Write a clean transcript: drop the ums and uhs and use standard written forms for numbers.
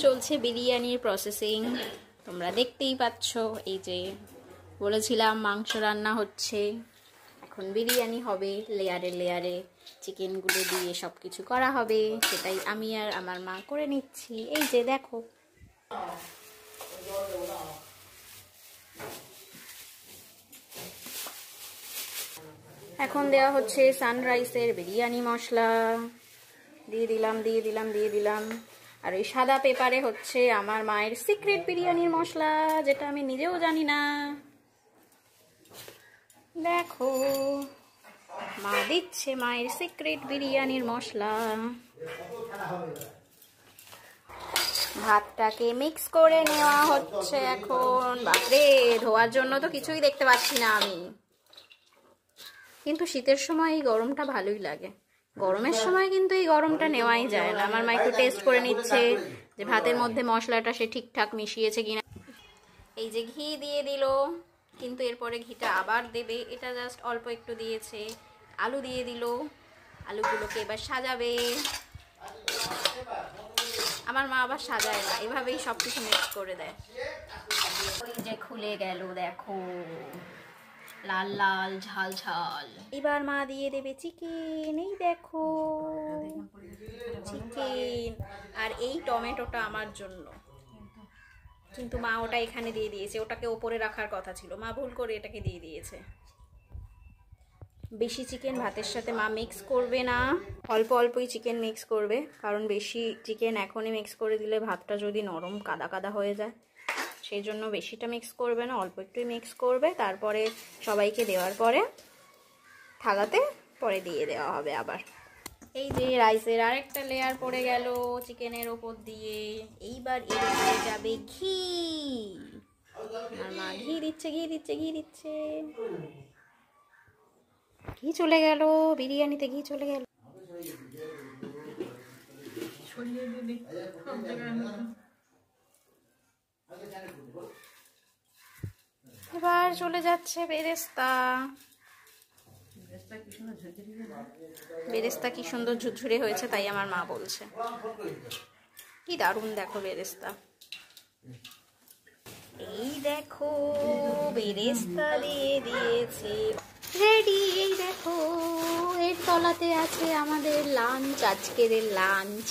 চলছে বিরিয়ানির প্রসেসিং, তোমরা দেখতেই পাচ্ছ। এই যে বলেছিলাম মাংস রান্না হচ্ছে, এখন বিরিয়ানি হবে। লেয়ারে লেয়ারে চিকেনগুলো দিয়ে সব কিছু করা হবে, সেটাই আমি আর আমার মা করে নিচ্ছি। এই যে দেখো, এখন দেওয়া হচ্ছে সানরাইসের বিরিয়ানি মশলা। দিয়ে দিলাম। আর ওই সাদা পেপারে হচ্ছে আমার মায়ের সিক্রেট বিরিয়ানির মশলা, যেটা আমি নিজেও জানি না। দেখো, মা দিচ্ছে মায়ের সিক্রেট বিরিয়ানির মশলা। ভাতটাকে মিক্স করে নেওয়া হচ্ছে এখন। বাপরে, ধোয়ার জন্য তো কিছুই দেখতে পাচ্ছি না আমি। কিন্তু শীতের সময় এই গরমটা ভালোই লাগে, গরমের সময় কিন্তু এই গরমটা নেওয়াই যায় না। আমার মা একটু টেস্ট করে নিচ্ছে যে ভাতের মধ্যে মশলাটা সে ঠিকঠাক মিশিয়েছে কিনা। এই যে ঘি দিয়ে দিল, কিন্তু এরপরে ঘিটা আবার দেবে, এটা জাস্ট অল্প একটু দিয়েছে। আলু দিয়ে দিল, আলুগুলোকে এবার সাজাবে। আমার মা আবার সাজায় না, এভাবেই সব কিছু মিক্স করে দেয়। ওই যে খুলে গেল, দেখো, লাল লাল ঝাল ঝাল। এবার মা দিয়ে দেবে চিকেন। এই দেখো চিকেন, আর এই টমেটোটা আমার জন্য, কিন্তু মা ওটা এখানে দিয়ে দিয়েছে। ওটাকে ওপরে রাখার কথা ছিল, মা ভুল করে এটাকে দিয়ে দিয়েছে। বেশি চিকেন ভাতের সাথে মা মিক্স করবে না, অল্প অল্পই চিকেন মিক্স করবে, কারণ বেশি চিকেন এখনই মিক্স করে দিলে ভাতটা যদি নরম কাদা কাদা হয়ে যায়, সেই জন্য বেশিটা মিক্স করবে না, অল্প একটুই মিক্স করবে। তারপরে সবাইকে দেওয়ার পরে থালাতে পরে দিয়ে দেওয়া হবে আবার। এই যে রাইসের আরেকটা লেয়ার পড়ে গেল চিকেনের ওপর দিয়ে। এইবার এর উপরে যাবে ঘি। আর মা ঘি দিচ্ছে। ঘি চলে গেল বিরিয়ানিতে, ঘি চলে গেল। এবার চলে যাচ্ছে বেরেস্তা। বেরেস্তা কি সুন্দর ঝুরঝুরে হয়েছে, তাই আমার মা বলছে। কি দারুণ দেখো বেরেস্তা। এই দেখো বেরেস্তা দিয়ে দিয়েছে, রেডি। এই দেখো, এর তলাতে আছে আমাদের লাঞ্চ, আজকের লাঞ্চ।